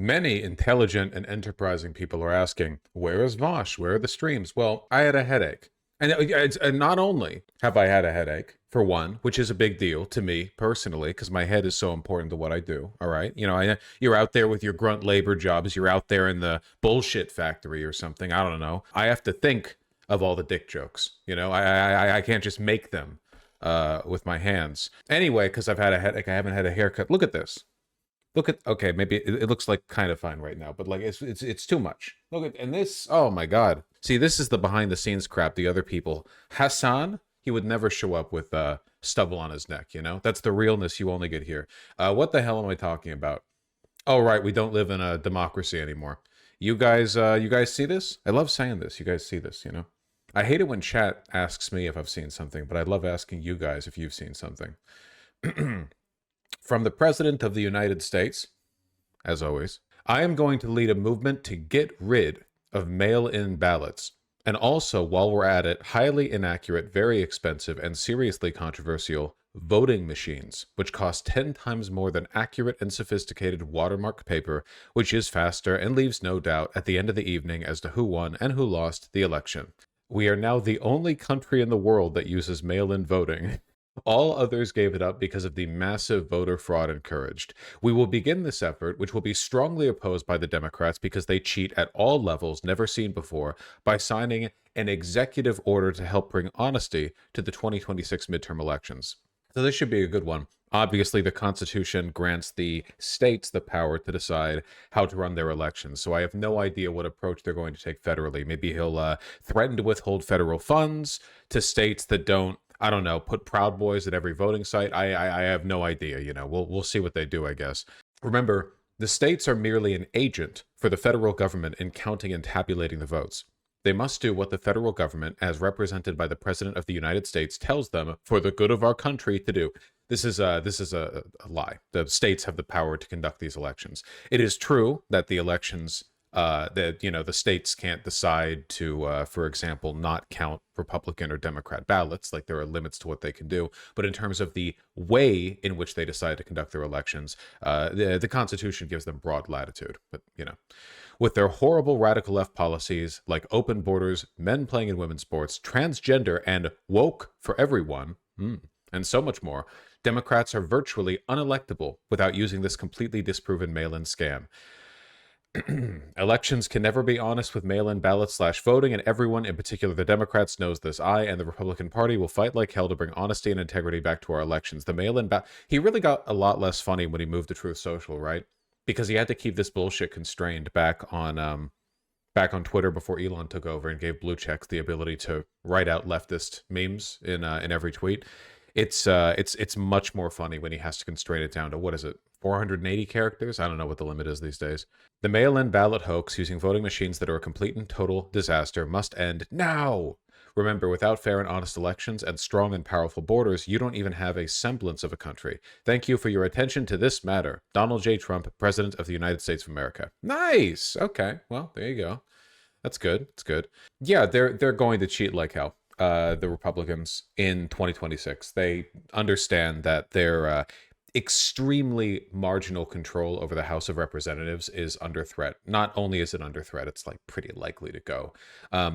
Many intelligent and enterprising people are asking, where is Vosh? Where are the streams? Well, I had a headache. And not only have I had a headache, for one, which is a big deal to me personally, because my head is so important to what I do. All right. You're out there with your grunt labor jobs. You're out there in the bullshit factory or something. I don't know. I have to think of all the dick jokes. I can't just make them with my hands. Anyway, because I've had a headache, I haven't had a haircut. Look at this. Okay, maybe it looks like kind of fine right now, but like it's too much. Look at and this. Oh my God! See, this is the behind the scenes crap. The other people, Hassan, he would never show up with stubble on his neck. That's the realness you only get here. What the hell am I talking about? Oh right, we don't live in a democracy anymore. You guys see this? I love saying this. You guys see this? I hate it when chat asks me if I've seen something, but I love asking you guys if you've seen something. From the President of the United States, as always, I am going to lead a movement to get rid of mail-in ballots. And also, while we're at it, highly inaccurate, very expensive, and seriously controversial voting machines, which cost 10 times more than accurate and sophisticated watermark paper, which is faster and leaves no doubt at the end of the evening as to who won and who lost the election. We are now the only country in the world that uses mail-in voting. All others gave it up because of the massive voter fraud encouraged. We will begin this effort, which will be strongly opposed by the Democrats because they cheat at all levels never seen before, by signing an executive order to help bring honesty to the 2026 midterm elections. So this should be a good one. Obviously, the Constitution grants the states the power to decide how to run their elections. So I have no idea what approach they're going to take federally. Maybe he'll threaten to withhold federal funds to states that don't, I don't know, put Proud Boys at every voting site. I have no idea. We'll see what they do, I guess. Remember, the states are merely an agent for the federal government in counting and tabulating the votes. They must do what the federal government, as represented by the President of the United States, tells them for the good of our country to do. This is a lie. The states have the power to conduct these elections. It is true that the elections, the states can't decide to, for example, not count Republican or Democrat ballots. Like, there are limits to what they can do. But in terms of the way in which they decide to conduct their elections, the Constitution gives them broad latitude. But with their horrible radical left policies like open borders, men playing in women's sports, transgender, and woke for everyone, and so much more, Democrats are virtually unelectable without using this completely disproven mail-in scam. Elections can never be honest with mail-in ballots/voting, and everyone, in particular the Democrats, knows this. I and the Republican Party will fight like hell to bring honesty and integrity back to our elections. The mail-in ballot, he really got a lot less funny when he moved to Truth Social, right? Because he had to keep this bullshit constrained back on Twitter before Elon took over and gave blue checks the ability to write out leftist memes in every tweet. It's much more funny when he has to constrain it down to, what is it, 480 characters? I don't know what the limit is these days. The mail-in ballot hoax using voting machines that are a complete and total disaster must end now. Remember, without fair and honest elections and strong and powerful borders, you don't even have a semblance of a country. Thank you for your attention to this matter. Donald J. Trump, President of the United States of America. Nice. Okay. Well, there you go. That's good. It's good. Yeah, they're going to cheat like hell. The Republicans in 2026. They understand that their extremely marginal control over the House of Representatives is under threat. Not only is it under threat, it's like pretty likely to go.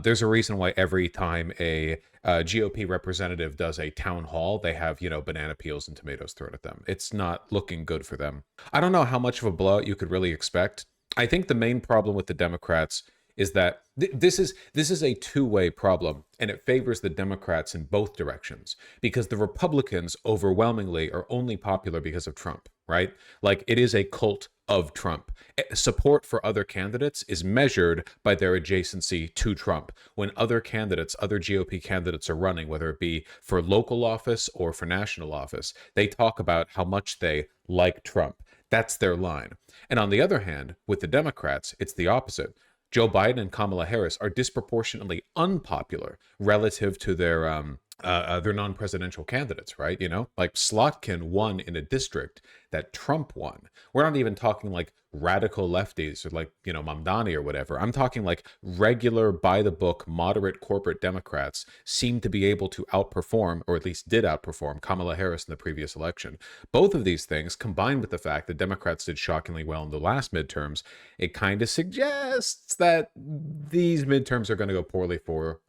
There's a reason why every time a GOP representative does a town hall, they have, banana peels and tomatoes thrown at them. It's not looking good for them. I don't know how much of a blowout you could really expect. I think the main problem with the Democrats is that this is a two-way problem, and it favors the Democrats in both directions, because the Republicans overwhelmingly are only popular because of Trump, right? Like, it is a cult of Trump. Support for other candidates is measured by their adjacency to Trump. When other candidates, other GOP candidates are running, whether it be for local office or for national office, they talk about how much they like Trump. That's their line. And on the other hand, with the Democrats, it's the opposite. Joe Biden and Kamala Harris are disproportionately unpopular relative to their they're non-presidential candidates, right? You know, like Slotkin won in a district that Trump won. We're not even talking like radical lefties or like, you know, Mamdani or whatever. I'm talking like regular by the book moderate corporate Democrats seem to be able to outperform, or at least did outperform, Kamala Harris in the previous election. Both of these things combined with the fact that Democrats did shockingly well in the last midterms, it kind of suggests that these midterms are going to go poorly for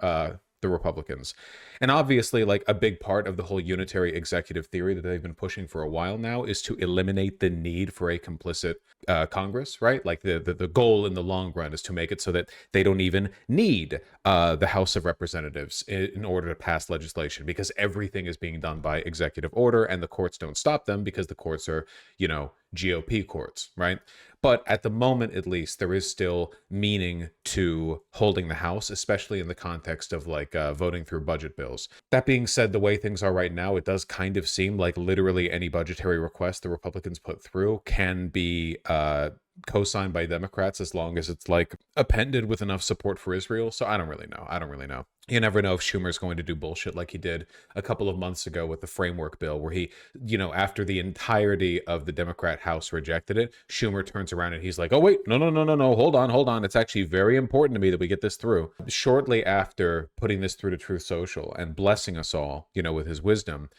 the Republicans. And obviously, like a big part of the whole unitary executive theory that they've been pushing for a while now is to eliminate the need for a complicit Congress, right? Like the goal in the long run is to make it so that they don't even need the House of Representatives in order to pass legislation, because everything is being done by executive order, and the courts don't stop them because the courts are, you know, GOP courts, right? But at the moment, at least, there is still meaning to holding the House, especially in the context of like voting through budget bills. That being said, the way things are right now, it does kind of seem like literally any budgetary request the Republicans put through can be co-signed by Democrats as long as it's like appended with enough support for Israel. So I don't really know. I don't really know. You never know if Schumer's going to do bullshit like he did a couple of months ago with the framework bill, where he, you know, after the entirety of the Democrat House rejected it, Schumer turns around and he's like, oh, wait, no, hold on. It's actually very important to me that we get this through. Shortly after putting this through to Truth Social and blessing us all, you know, with his wisdom,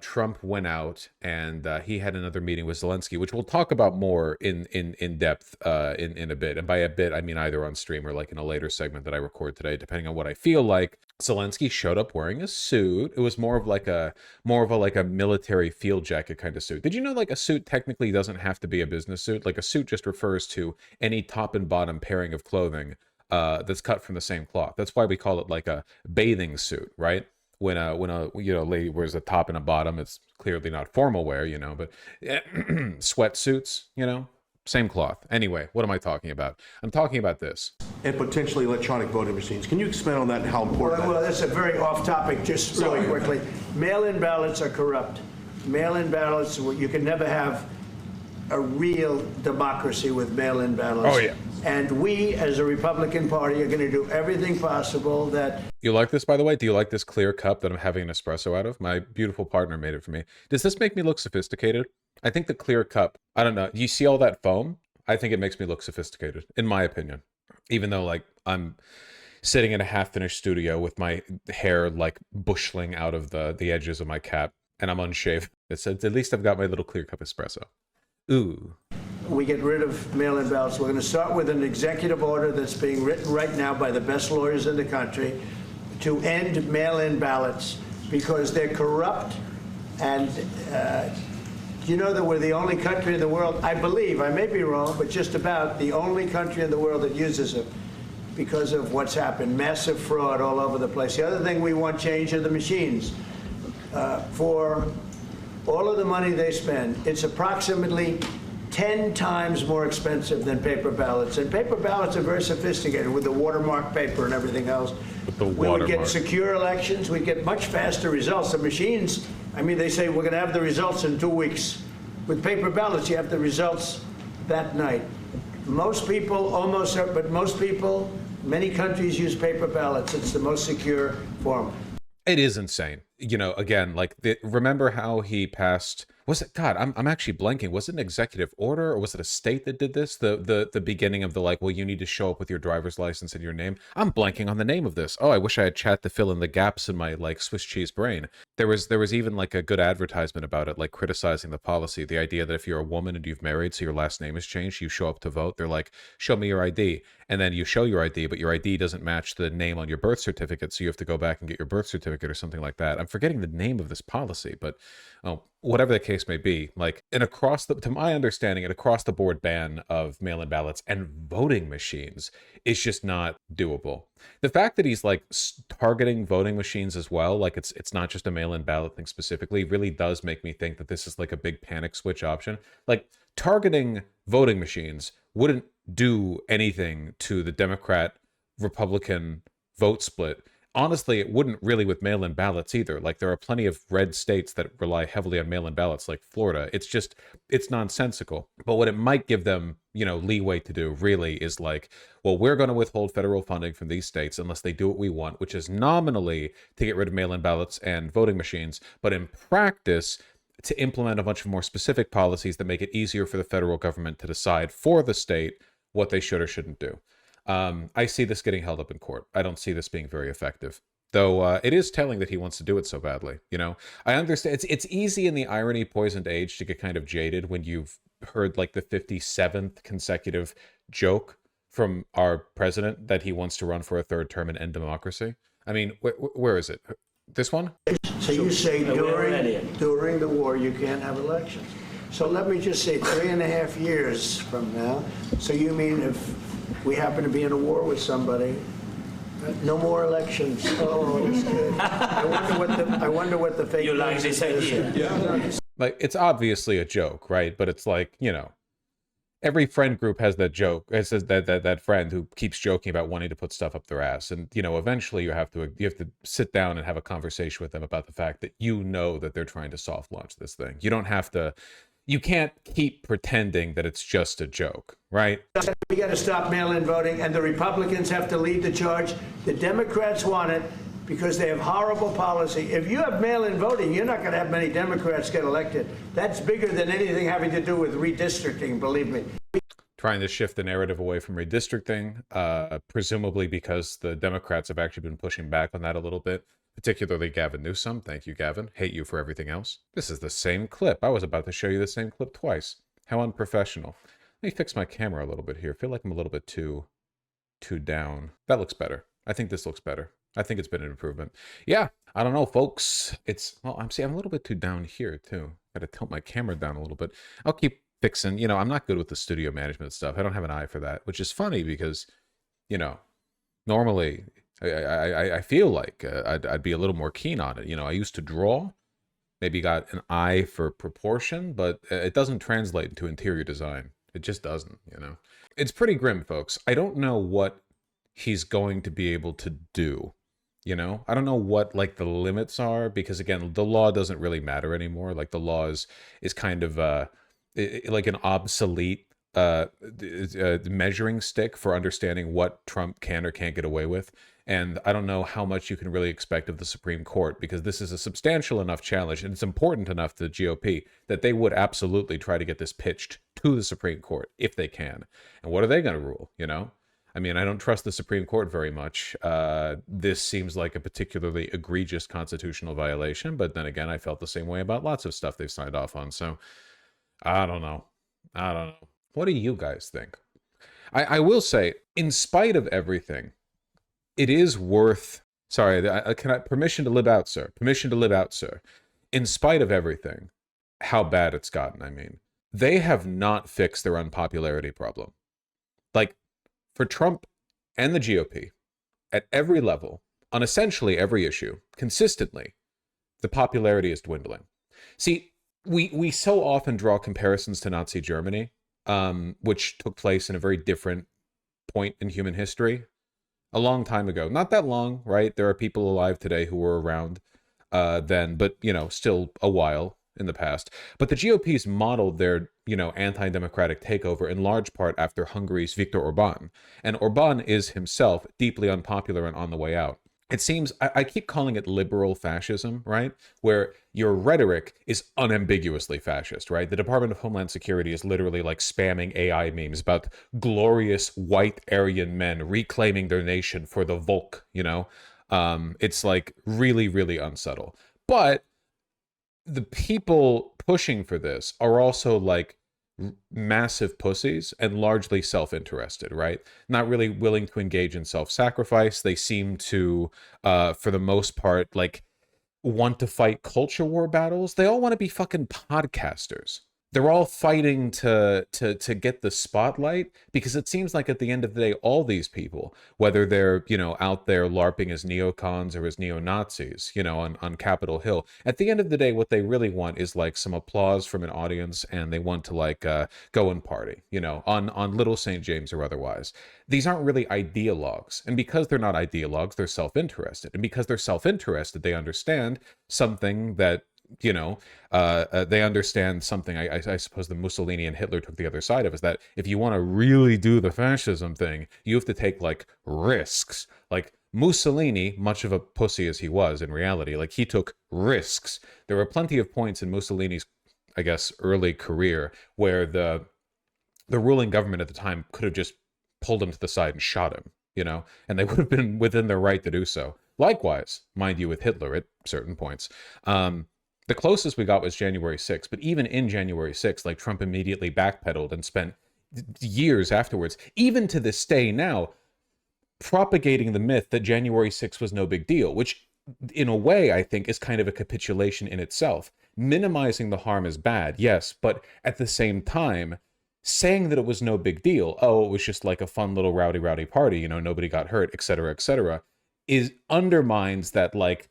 Trump went out and he had another meeting with Zelensky, which we'll talk about more in depth in a bit. And by a bit, I mean either on stream or like in a later segment that I record today, depending on what I feel like. Zelensky showed up wearing a suit. It was more of a military field jacket kind of suit. Did you know like a suit technically doesn't have to be a business suit? Like a suit just refers to any top and bottom pairing of clothing that's cut from the same cloth. That's why we call it like a bathing suit, right? When a you know lady wears a top and a bottom, it's clearly not formal wear, you know, but sweatsuits, you know, same cloth. Anyway, what am I talking about? I'm talking about this. And potentially electronic voting machines. Can you expand on that and how important Well, that's a very off topic, just really quickly. Mail-in ballots are corrupt. Mail-in ballots, you can never have a real democracy with mail-in ballots. Oh, yeah. And we, as a Republican Party, are going to do everything possible that... You like this, by the way? Do you like this clear cup that I'm having an espresso out of? My beautiful partner made it for me. Does this make me look sophisticated? I think the clear cup, I don't know. You see all that foam? I think it makes me look sophisticated, in my opinion. Even though, like, I'm sitting in a half-finished studio with my hair, like, bushling out of the edges of my cap, and I'm unshaved. It says, at least I've got my little clear cup espresso. Ooh. We get rid of mail-in ballots. We're going to start with an executive order that's being written right now by the best lawyers in the country to end mail-in ballots because they're corrupt. And you know that we're the only country in the world, I believe, I may be wrong, but just about the only country in the world that uses them because of what's happened. Massive fraud all over the place. The other thing we want change are the machines. For all of the money they spend, it's approximately 10 times more expensive than paper ballots. And paper ballots are very sophisticated with the watermark paper and everything else. We would get secure elections. We'd get much faster results. The machines, I mean, they say we're going to have the results in 2 weeks. With paper ballots, you have the results that night. Most people, but most people, many countries use paper ballots. It's the most secure form. It is insane. You know, again, like, remember how he passed, was it, God, I'm actually blanking. Was it an executive order or was it a state that did this? The beginning of the, like, well, you need to show up with your driver's license and your name. I'm blanking on the name of this. Oh, I wish I had chat to fill in the gaps in my, like, Swiss cheese brain. There was even, like, a good advertisement about it, like, criticizing the policy. The idea that if you're a woman and you've married, so your last name is changed, you show up to vote, they're like, show me your ID. And then you show your ID, but your ID doesn't match the name on your birth certificate, so you have to go back and get your birth certificate or something like that. I'm forgetting the name of this policy, but whatever the case may be, like, to my understanding, an across-the-board ban of mail-in ballots and voting machines is just not doable. The fact that he's, like, targeting voting machines as well, like, it's not just a mail-in ballot thing specifically, really does make me think that this is, like, a big panic switch option. Like, targeting voting machines wouldn't do anything to the Democrat-Republican vote split honestly, it wouldn't really with mail-in ballots either. Like, there are plenty of red states that rely heavily on mail-in ballots, like Florida. It's nonsensical. But what it might give them, leeway to do really is like, well, we're going to withhold federal funding from these states unless they do what we want, which is nominally to get rid of mail-in ballots and voting machines, but in practice, to implement a bunch of more specific policies that make it easier for the federal government to decide for the state what they should or shouldn't do. I see this getting held up in court. I don't see this being very effective. Though it is telling that he wants to do it so badly. I understand it's easy in the irony poisoned age to get kind of jaded when you've heard like the 57th consecutive joke from our president that he wants to run for a third term and end democracy. I mean, where is it? This one? So you say during the war you can't have elections. So let me just say 3.5 years from now. So you mean if we happen to be in a war with somebody, no more elections? Oh, that's good. I wonder what the fake. You like this idea? Yeah. Like, it's obviously a joke, right? But it's like, every friend group has that joke. It says that friend who keeps joking about wanting to put stuff up their ass, and eventually you have to sit down and have a conversation with them about the fact that that they're trying to soft launch this thing. You can't keep pretending that it's just a joke, right? We got to stop mail-in voting, and the Republicans have to lead the charge. The Democrats want it because they have horrible policy. If you have mail-in voting, you're not going to have many Democrats get elected. That's bigger than anything having to do with redistricting, believe me. Trying to shift the narrative away from redistricting, presumably because the Democrats have actually been pushing back on that a little bit, particularly Gavin Newsom. Thank you, Gavin. Hate you for everything else. This is the same clip. I was about to show you the same clip twice. How unprofessional. Let me fix my camera a little bit here. I feel like I'm a little bit too down. That looks better. I think this looks better. I think it's been an improvement. Yeah, I don't know, folks. I'm a little bit too down here, too. Got to tilt my camera down a little bit. I'll keep fixing. I'm not good with the studio management stuff. I don't have an eye for that, which is funny because, normally I feel like I'd be a little more keen on it. I used to draw, maybe got an eye for proportion, but it doesn't translate into interior design. It just doesn't, It's pretty grim, folks. I don't know what he's going to be able to do. I don't know what like the limits are, because again, the law doesn't really matter anymore. Like, the law is kind of like an obsolete measuring stick for understanding what Trump can or can't get away with. And I don't know how much you can really expect of the Supreme Court, because this is a substantial enough challenge and it's important enough to the GOP that they would absolutely try to get this pitched to the Supreme Court if they can. And what are they going to rule? I mean, I don't trust the Supreme Court very much. This seems like a particularly egregious constitutional violation, but then again, I felt the same way about lots of stuff they've signed off on. So I don't know. What do you guys think? I will say, in spite of everything, it is worth... Sorry, permission to live out, sir. Permission to live out, sir. In spite of everything, how bad it's gotten, I mean, they have not fixed their unpopularity problem. Like, for Trump and the GOP, at every level, on essentially every issue, consistently, the popularity is dwindling. See, we so often draw comparisons to Nazi Germany, which took place in a very different point in human history, a long time ago. Not that long, right? There are people alive today who were around then, but, still a while in the past. But the GOP's modeled their, anti-democratic takeover in large part after Hungary's Viktor Orban. And Orban is himself deeply unpopular and on the way out. It seems, I keep calling it liberal fascism, right? Where your rhetoric is unambiguously fascist, right? The Department of Homeland Security is literally like spamming AI memes about glorious white Aryan men reclaiming their nation for the Volk, It's like really, really unsubtle. But the people pushing for this are also like massive pussies and largely self-interested, right? Not really willing to engage in self-sacrifice. They seem to, for the most part, like want to fight culture war battles. They all want to be fucking podcasters. they're all fighting to get the spotlight, because it seems like at the end of the day, all these people, whether they're, out there LARPing as neocons or as neo-Nazis, on Capitol Hill, at the end of the day, what they really want is like some applause from an audience, and they want to like go and party, on Little St. James or otherwise. These aren't really ideologues, and because they're not ideologues, they're self-interested, and because they're self-interested, they understand something that they understand something. I suppose the Mussolini and Hitler took the other side of, is that if you want to really do the fascism thing, you have to take like risks. Like Mussolini, much of a pussy as he was in reality, like he took risks. There were plenty of points in Mussolini's, I guess, early career where the ruling government at the time could have just pulled him to the side and shot him, and they would have been within their right to do so. Likewise, mind you, with Hitler at certain points. The closest we got was January 6th, but even in January 6th, like Trump immediately backpedaled and spent years afterwards, even to this day now, propagating the myth that January 6th was no big deal, which in a way I think is kind of a capitulation in itself. Minimizing the harm is bad, yes, but at the same time, saying that it was no big deal, oh, it was just like a fun little rowdy party, nobody got hurt, etc., is undermines that, like,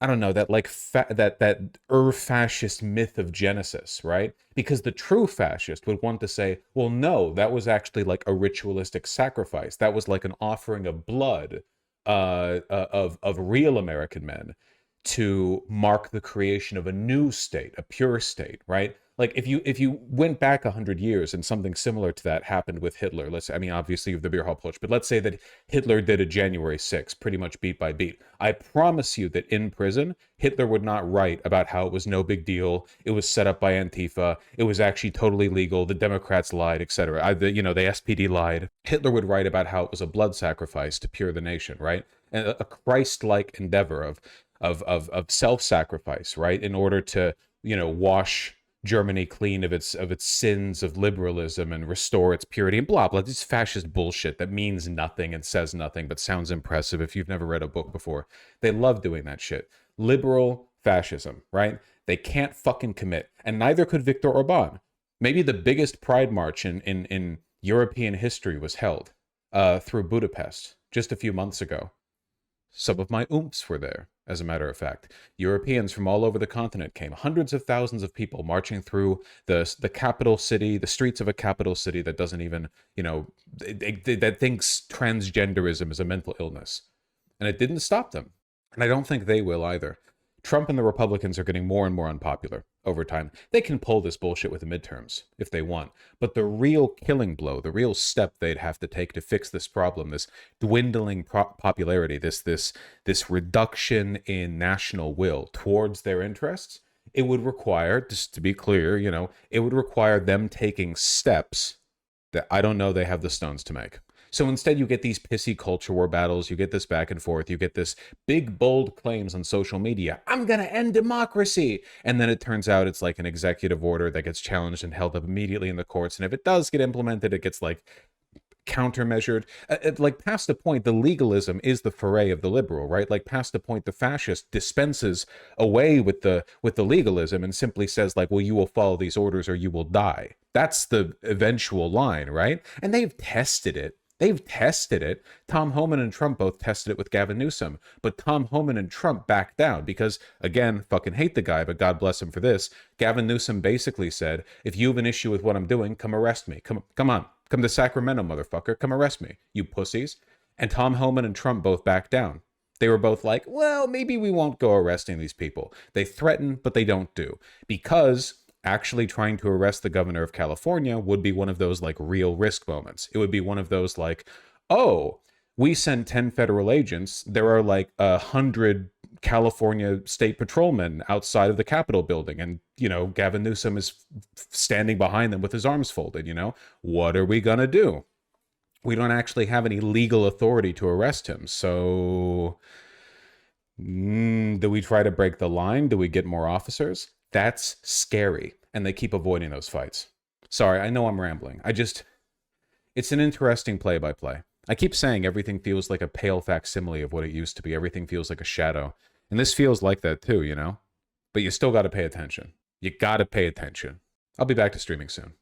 I don't know, that like that fascist myth of Genesis, right? Because the true fascist would want to say, well, no, that was actually like a ritualistic sacrifice. That was like an offering of blood of real American men to mark the creation of a new state, a pure state, right? Like if you went back 100 years and something similar to that happened with Hitler, obviously the beer hall putsch, but let's say that Hitler did a January 6th, pretty much beat by beat. I promise you that in prison, Hitler would not write about how it was no big deal. It was set up by Antifa. It was actually totally legal. The Democrats lied, etc. The SPD lied. Hitler would write about how it was a blood sacrifice to pure the nation, right? And a Christ-like endeavor of self-sacrifice, right? In order to, wash Germany clean of its sins of liberalism and restore its purity and blah blah. This fascist bullshit that means nothing and says nothing but sounds impressive if you've never read a book before. They love doing that shit. Liberal fascism, right? They can't fucking commit, and neither could Viktor Orban. Maybe the biggest pride march in European history was held through Budapest just a few months ago. Some of my oomps were there, as a matter of fact. Europeans from all over the continent came. Hundreds of thousands of people marching through the capital city, the streets of a capital city that doesn't even, that thinks transgenderism is a mental illness. And it didn't stop them. And I don't think they will either. Trump and the Republicans are getting more and more unpopular over time. They can pull this bullshit with the midterms if they want. But the real killing blow, the real step they'd have to take to fix this problem, this dwindling popularity, this reduction in national will towards their interests, it would require, just to be clear, it would require them taking steps that I don't know they have the stones to make. So instead, you get these pissy culture war battles, you get this back and forth, you get this big, bold claims on social media, I'm going to end democracy. And then it turns out it's like an executive order that gets challenged and held up immediately in the courts. And if it does get implemented, it gets like countermeasured. Like past the point, the legalism is the foray of the liberal, right? Like past the point, the fascist dispenses away with the legalism and simply says like, well, you will follow these orders or you will die. That's the eventual line, right? And they've tested it. Tom Homan and Trump both tested it with Gavin Newsom, but Tom Homan and Trump backed down because, again, fucking hate the guy, but God bless him for this. Gavin Newsom basically said, if you have an issue with what I'm doing, come arrest me. Come on. Come to Sacramento, motherfucker. Come arrest me, you pussies. And Tom Homan and Trump both backed down. They were both like, well, maybe we won't go arresting these people. They threaten, but they don't do. Because actually trying to arrest the governor of California would be one of those like real risk moments. It would be one of those like, oh, we sent 10 federal agents. There are like 100 California state patrolmen outside of the Capitol building. And, Gavin Newsom is standing behind them with his arms folded, What are we going to do? We don't actually have any legal authority to arrest him. So do we try to break the line? Do we get more officers? That's scary, and they keep avoiding those fights. Sorry, I know I'm rambling. It's an interesting play-by-play. I keep saying everything feels like a pale facsimile of what it used to be. Everything feels like a shadow. And this feels like that too, But you still got to pay attention. You got to pay attention. I'll be back to streaming soon.